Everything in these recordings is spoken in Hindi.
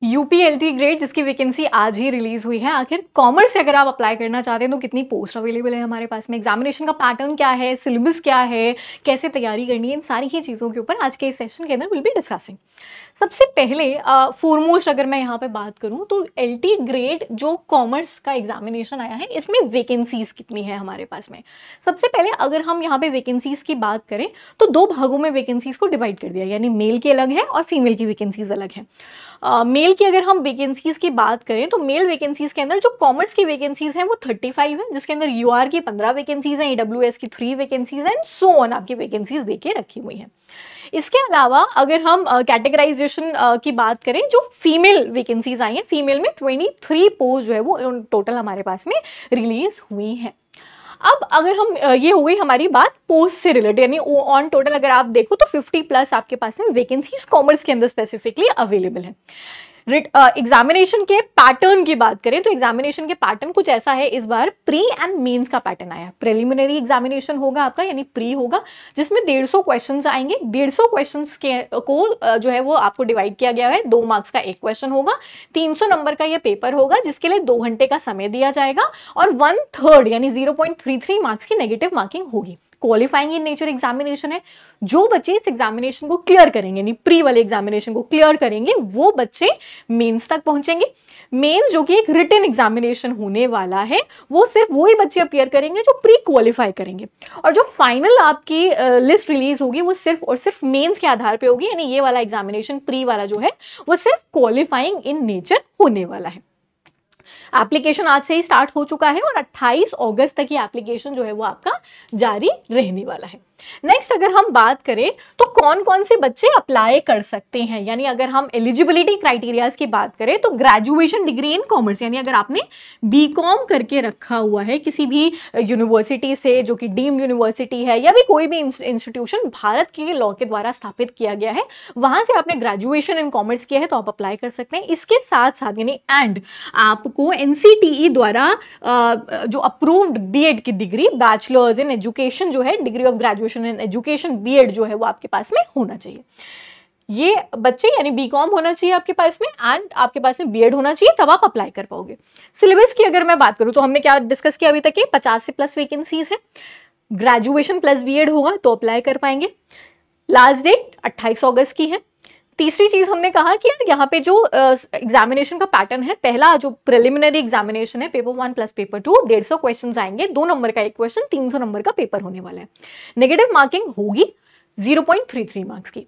यूपीएलटी ग्रेड जिसकी वैकेंसी आज ही रिलीज हुई है। आखिर कॉमर्स से अगर आप अप्लाई करना चाहते हैं तो कितनी पोस्ट अवेलेबल है हमारे पास में, एग्जामिनेशन का पैटर्न क्या है, सिलेबस क्या है, कैसे तैयारी करनी है, इन सारी ही चीज़ों के ऊपर आज के इस सेशन के अंदर विल बी डिस्कसिंग। सबसे पहले फोरमोस्ट अगर मैं यहाँ पे बात करूँ तो एलटी ग्रेड जो कॉमर्स का एग्जामिनेशन आया है इसमें वैकेंसीज कितनी है हमारे पास में। सबसे पहले अगर हम यहाँ पे वैकेंसीज की बात करें तो दो भागों में वैकेंसीज को डिवाइड कर दिया, यानी मेल की अलग है और फीमेल की वैकेंसीज अलग है। मेल की अगर हम वैकेंसीज की बात करें तो मेल वैकेंसीज के अंदर जो कॉमर्स की वैकेंसीज हैं वो 35 है, जिसके अंदर यूआर की 15 वैकेंसीज हैं, ईडब्ल्यूएस की 3 वैकेंसीज हैं, सो ऑन आपकी वैकेंसीज देके रखी हुई हैं। इसके अलावा अगर हम कैटेगराइजेशन की बात करें, जो फीमेल वैकेंसीज आई हैं, फीमेल में 23 पोस्ट जो है वो टोटल हमारे पास में रिलीज हुई हैं। अब अगर हम ये हो गई हमारी बात पोस्ट से रिलेटेड, यानी ऑन टोटल अगर आप देखो तो 50+ आपके पास में वैकेंसीज कॉमर्स के अंदर स्पेसिफिकली अवेलेबल है। एग्जामिनेशन के पैटर्न की बात करें तो एग्जामिनेशन के पैटर्न कुछ ऐसा है, इस बार प्री एंड मेंस का पैटर्न आया। प्रिलिमिनरी एग्जामिनेशन होगा आपका, यानी प्री होगा, जिसमें 150 क्वेश्चंस आएंगे। 150 क्वेश्चंस को जो है वो आपको डिवाइड किया गया है, 2 मार्क्स का एक क्वेश्चन होगा, 300 नंबर का ये पेपर होगा जिसके लिए 2 घंटे का समय दिया जाएगा और 1/3 यानी 0.33 मार्क्स की नेगेटिव मार्किंग होगी। क्वालिफाइंग इन नेचर एग्जामिनेशन है। जो बच्चे इस एग्जामिनेशन को क्लियर करेंगे, यानी प्री वाले एग्जामिनेशन को क्लियर करेंगे, वो बच्चे मेंस तक पहुंचेंगे। मेंस जो कि एक रिटन एग्जामिनेशन होने वाला है, वो सिर्फ वही बच्चे अपीयर करेंगे जो प्री क्वालिफाई करेंगे। और जो फाइनल आपकी लिस्ट रिलीज होगी वो सिर्फ और सिर्फ मेंस के आधार पे होगी, यानी ये वाला एग्जामिनेशन प्री वाला जो है वो सिर्फ क्वालिफाइंग इन नेचर होने वाला है। एप्लीकेशन आज से ही स्टार्ट हो चुका है और 28 अगस्त तक ये एप्लीकेशन जो है वो आपका जारी रहने वाला है। नेक्स्ट अगर हम बात करें तो कौन कौन से बच्चे अप्लाई कर सकते हैं, यानी अगर हम एलिजिबिलिटी क्राइटेरियाज की बात करें तो ग्रेजुएशन डिग्री इन कॉमर्स, यानी अगर आपने बीकॉम करके रखा हुआ है किसी भी यूनिवर्सिटी से जो कि डीम्ड यूनिवर्सिटी है या भी कोई भी इंस्टीट्यूशन भारत के लॉ के द्वारा स्थापित किया गया है, वहां से आपने ग्रेजुएशन इन कॉमर्स किया है तो आप अप्लाई कर सकते हैं। इसके साथ साथ यानी एंड आपको एनसीटीई द्वारा जो अप्रूव्ड बीएड की डिग्री, बैचलर्स इन एजुकेशन जो है, degree of graduation in education BEd जो है वो आपके पास में होना चाहिए। ये बच्चे यानी बीकॉम होना चाहिए आपके पास में एंड आपके पास में बीएड होना चाहिए, तब आप अप्लाई कर पाओगे। सिलेबस की अगर मैं बात करूं तो हमने क्या डिस्कस किया अभी तक के 50 से प्लस वैकेंसीज है, ग्रेजुएशन प्लस बीएड होगा तो अप्लाई कर पाएंगे। लास्ट डेट 28 अगस्त की है। तीसरी चीज हमने कहा कि यहाँ पे जो एग्जामिनेशन का पैटर्न है, पहला जो प्रिलिमिनरी एग्जामिनेशन है, पेपर 1 प्लस पेपर 2, 150 क्वेश्चंस आएंगे, 2 नंबर का एक क्वेश्चन, 300 नंबर का पेपर होने वाला है। नेगेटिव मार्किंग होगी 0.33 मार्क्स की।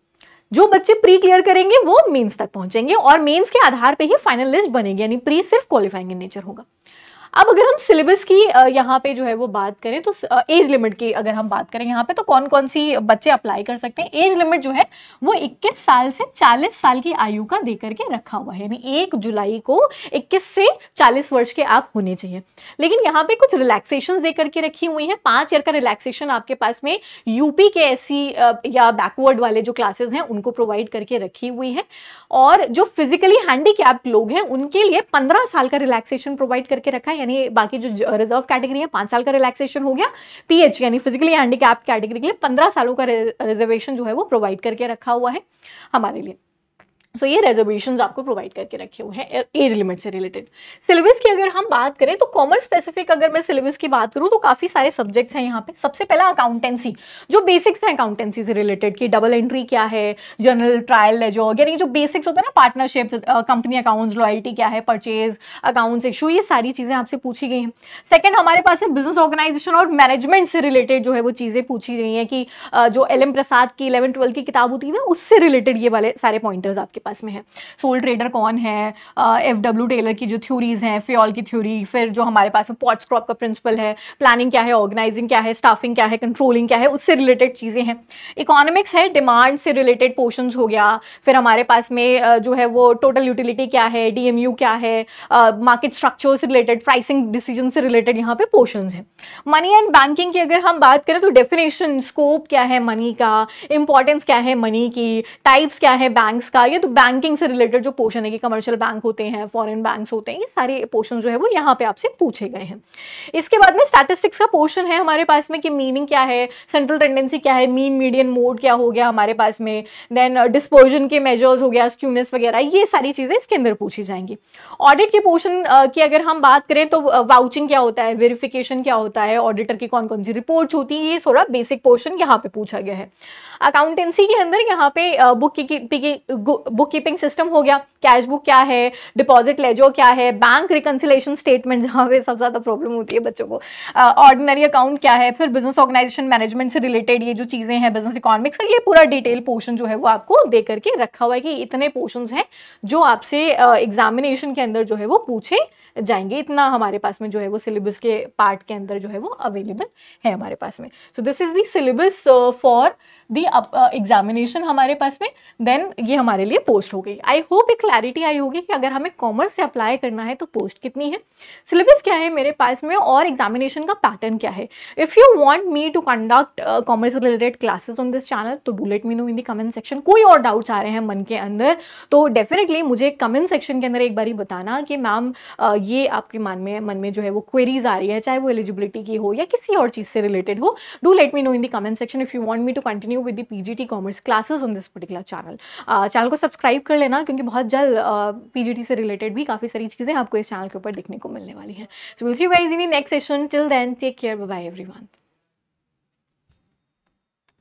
जो बच्चे प्री क्लियर करेंगे वो मेंस तक पहुंचेंगे और मेंस के आधार पे ही फाइनल लिस्ट बनेगी, यानी प्री सिर्फ क्वालिफाइंग इन नेचर होगा। अब अगर हम सिलेबस की यहाँ पे जो है वो बात करें तो एज लिमिट की अगर हम बात करें यहाँ पे तो कौन कौन सी बच्चे अप्लाई कर सकते हैं। एज लिमिट जो है वो 21 साल से 40 साल की आयु का दे करके रखा हुआ है, यानी 1 जुलाई को 21 से 40 वर्ष के आप होने चाहिए। लेकिन यहाँ पे कुछ रिलैक्सेशन दे करके रखी हुई है। 5 ईयर का रिलैक्सेशन आपके पास में यूपी के एससी या बैकवर्ड वाले जो क्लासेस हैं उनको प्रोवाइड करके रखी हुई है। और जो फिजिकली हैंडीकैप्ड लोग हैं उनके लिए 15 साल का रिलैक्सेशन प्रोवाइड करके रखा है, यानी बाकी जो रिजर्व कैटेगरी है 5 साल का रिलैक्सेशन हो गया। पीएच यानी फिजिकली हैंडीकैप्ड कैटेगरी के लिए 15 सालों का रिजर्वेशन जो है वो प्रोवाइड करके रखा हुआ है हमारे लिए। तो ये रिजर्वेशंस आपको प्रोवाइड करके रखे हुए हैं एज लिमिट से रिलेटेड। सिलेबस की अगर हम बात करें तो कॉमर्स स्पेसिफिक अगर मैं सिलेबस की बात करूं तो काफी सारे सब्जेक्ट्स हैं यहाँ पे। सबसे पहला अकाउंटेंसी, जो बेसिक्स हैं अकाउंटेंसी से रिलेटेड की डबल एंट्री क्या है, जर्नल, ट्रायल, लेजर, यानी जो बेसिक्स होता है ना, पार्टनरशिप, कंपनी अकाउंट्स, लॉयल्टी क्या है, परचेज अकाउंट्स इशू, ये सारी चीजें आपसे पूछी गई हैं। सेकेंड हमारे पास है बिजनेस ऑर्गेनाइजेशन और मैनेजमेंट से रिलेटेड जो है वो चीजें पूछी गई हैं कि जो LM प्रसाद की 11-12 की किताब होती है ना उससे रिलेटेड ये वाले सारे पॉइंटर्स आपके पास में है। सोल ट्रेडर कौन है, FW टेलर की जो थ्योरीज हैं, फियोल की थ्योरी, फिर जो हमारे पास में पॉट्सक्रॉप का प्रिंसिपल है, प्लानिंग क्या है, ऑर्गेनाइजिंग क्या है, स्टाफिंग क्या है, कंट्रोलिंग क्या है, उससे रिलेटेड चीजें हैं। इकोनॉमिक्स है, डिमांड से रिलेटेड पोर्शंस हो गया। फिर हमारे पास में जो है वो टोटल यूटिलिटी क्या है, DMU क्या है, मार्केट स्ट्रक्चर से रिलेटेड, प्राइसिंग डिसीजन से रिलेटेड यहाँ पे पोर्शंस हैं। मनी एंड बैंकिंग की अगर हम बात करें तो डेफिनेशन, स्कोप क्या है मनी का, इंपॉर्टेंस क्या है मनी की, टाइप्स क्या है बैंक्स का, ये तो बैंकिंग से रिलेटेड जो पोर्शन है कि कमर्शियल बैंक होते हैं, फॉरेन बैंक्स होते हैं, ये सारे पोर्शन जो है वो यहाँ पे आपसे पूछे गए हैं। इसके बाद में स्टैटिस्टिक्स का पोर्शन है हमारे पास में कि मीनिंग क्या है, सेंट्रल टेंडेंसी क्या है, मीन मीडियन मोड क्या हो गया हमारे पास में, देन डिस्पर्जन के मेजर्स हो गया, स्क्यूनेस वगैरह, ये सारी चीजें इसके अंदर पूछी जाएंगी। ऑडिट के पोर्शन की अगर हम बात करें तो वाउचिंग क्या होता है, वेरिफिकेशन क्या होता है, ऑडिटर की कौन कौन सी रिपोर्ट्स होती है, ये थोड़ा बेसिक पोर्शन यहाँ पे पूछा गया है। अकाउंटेंसी के अंदर यहाँ पे बुक कीपिंग सिस्टम हो गया, कैश बुक क्या है, डिपॉजिट लेजर क्या है, बैंक रिकंसिलेशन स्टेटमेंट जहाँ पे सबसे ज्यादा प्रॉब्लम होती है बच्चों को, ऑर्डिनरी अकाउंट क्या है, फिर बिजनेस ऑर्गेनाइजेशन मैनेजमेंट से रिलेटेड ये जो चीजें हैं, बिजनेस इकोनॉमिक्स का ये पूरा डिटेल पोर्शन जो है वो आपको दे करके रखा हुआ है कि इतने पोर्शंस हैं जो आपसे एग्जामिनेशन के अंदर जो है वो पूछे जाएंगे। इतना हमारे पास में जो है वो सिलेबस के पार्ट के अंदर जो है वो अवेलेबल है हमारे पास में। So this is the syllabus for the examination हमारे पास में। देन ये हमारे लिए पोस्ट हो गई। आई होप एक क्लैरिटी आई होगी कि अगर हमें कॉमर्स से अप्लाई करना है तो पोस्ट कितनी है, सिलेबस क्या है मेरे पास में, और एग्जामिनेशन का पैटर्न क्या है। If you want me to conduct commerce related classes on this channel तो do let me know in the comment section. कोई और डाउट्स आ रहे हैं मन के अंदर तो डेफिनेटली मुझे कमेंट सेक्शन के अंदर एक बारी बताना कि मैम ये आपके मन में जो है वो क्वेरीज आ रही है, चाहे वो एलिजिबिलिटी की हो या किसी और चीज से रिलेटेड हो। Do let me know in the comment section if you want me to continue with the PGT commerce classes on this particular channel. Channel को सब्सक्राइब कर लेना क्योंकि बहुत जल्द PGT से रिलेटेड भी काफ़ी सारी चीज़ें आपको इस चैनल के ऊपर देखने को मिलने वाली हैं। So will see you guys in the next session. Till then take care, bye bye everyone.